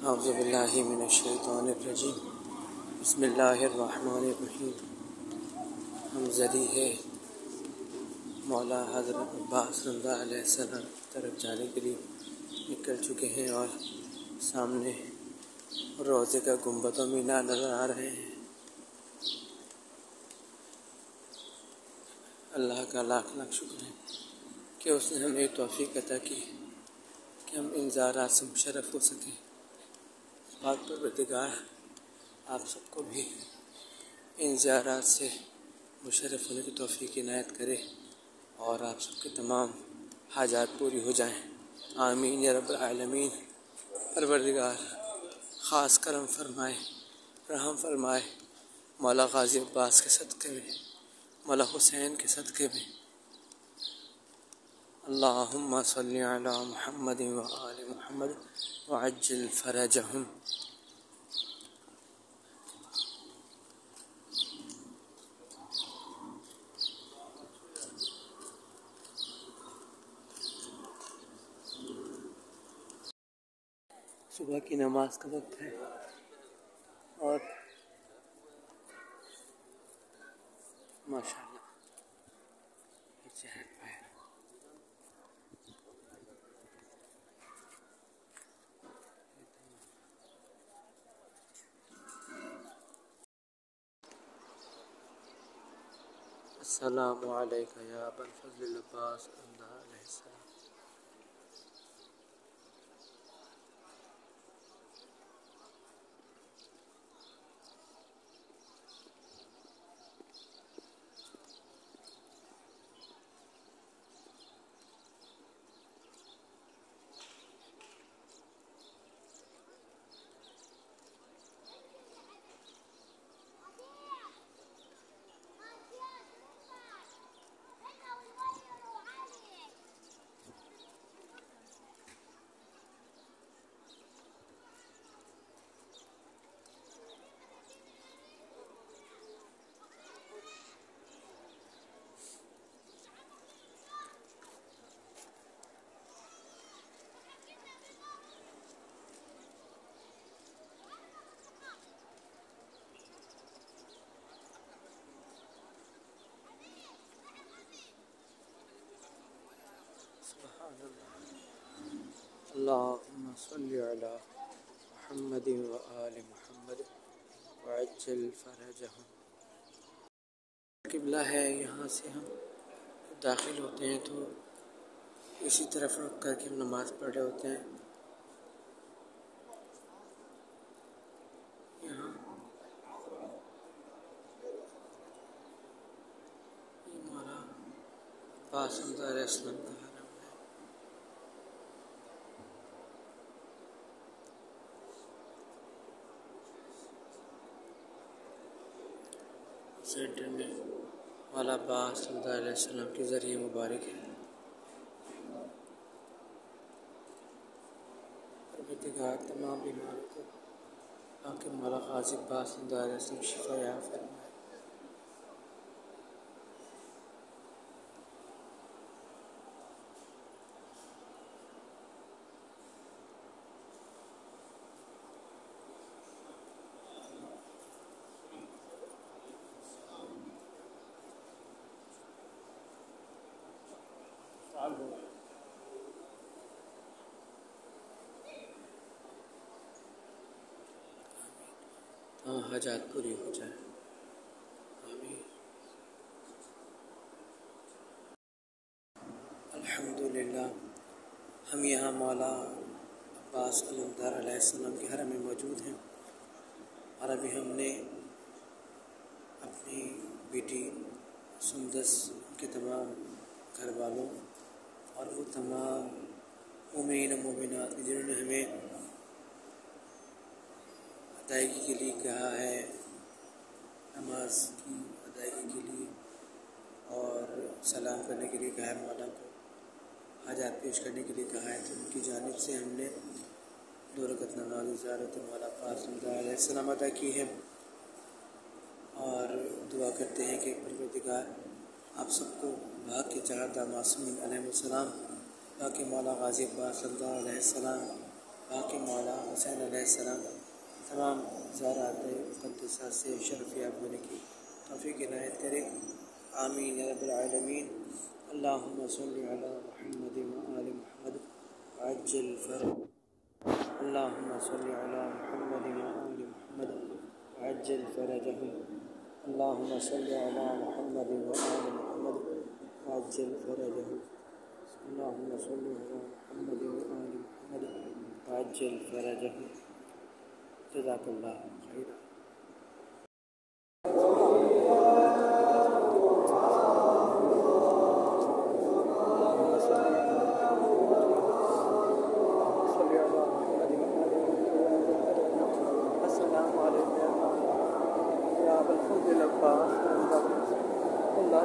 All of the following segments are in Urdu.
اعوذ باللہ من الشیطان الرجیم بسم اللہ الرحمن الرحیم۔ ہم ذری ہے مولا حضرت عباس رضی اللہ علیہ السلام کی طرف جانے کے لیے نکل چکے ہیں اور سامنے روضے کا گنبد و مینار نظر آ رہے ہیں۔ اللہ کا لاکھ لاکھ شکر ہے کہ اس نے ہمیں توفیق عطا کی کہ ہم ان زیارات سے مشرف ہو سکیں۔ پاک پروردگار آپ سب کو بھی ان زیارات سے مشرف ہونے کی توفیق عنایت کرے اور آپ سب کے تمام حاجات پوری ہو جائیں، آمین یا رب العالمین۔ پروردگار خاص کرم فرمائے، رحم فرمائے مولا غازی عباس کے صدقے میں، مولا حسین کے صدقے میں۔ اللہم صلی علی محمد و آل محمد وعجل فرجہم۔ صبح کی نماز کا وقت ہے اور ماشاءاللہ چہل پہل۔ السلام علیکم یا ابا الفضل العباس علیہ السلام۔ سبحان اللہ۔ اللہم صلی علی محمد و آل محمد وعجل فرجہم۔ قبلہ ہے، یہاں سے ہم داخل ہوتے ہیں تو اسی طرف رک کر کے ہم نماز پڑھ رہے ہوتے ہیں۔ یہاں یہ مولا عباس رضی اللہ علیہ السلام کا حرم ہے۔ سینٹر میں مولا عباس رضی اللہ علیہ السلام کی ذریعہ مبارک ہے۔ پروردگار تمام بیماروں کو تاکہ مولا غازی عباس رضی اللہ علیہ وسلم شفا عطا فرمائے۔ حاجات پوری ہو جائے، آمین۔ الحمدللہ ہم یہاں مولا عباس علمدار علیہ السلام کے حرم میں موجود ہیں اور ابھی ہم نے اپنی بیٹی سندس کے تمام گھر والوں اور وہ تمام مومنین و مومنات جنہوں نے ہمیں ادائیگی کے لیے کہا ہے، نماز کی ادائیگی کے لیے اور سلام کرنے کے لیے کہا ہے، مولا کو حاجات پیش کرنے کے لیے کہا ہے، تو ان کی جانب سے ہم نے 2 رکعت نماز زیارت مولا عباس رضی اللہ علیہ السلام ادا کی ہے اور دعا کرتے ہیں کہ پروردگار آپ سب کو بھاگ کے 4 معصومین علیہ السلام، باقی مولا غازی عباس رضی اللہ علیہ السلام، باقی مولا حسین علیہ السلام تمام زارات مقدسات سے شرف یاب ہونے کی توفیق عنایت کرے، آمین یا رب العالمین۔ اللہم صلی علی محمد وآل محمد وعجل فرج، اللہم صلی علی محمد وآل محمد وعجل فرجہم، اللہم صلی علی محمد وآل محمد وعجل فرجہم، اللہم صلی علی محمد وآل محمد وعجل فرجہم۔ جزاک اللہ خیر۔ السلام علیکم یا بالخلد العباس، اللہم صلی علی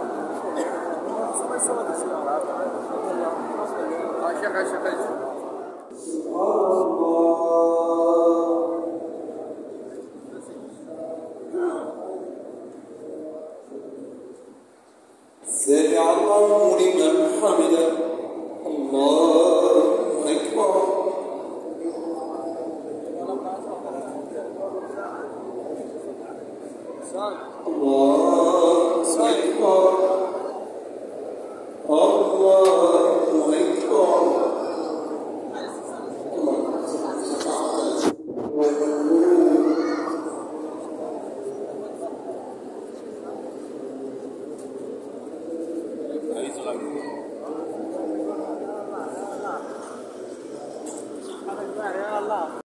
محمد،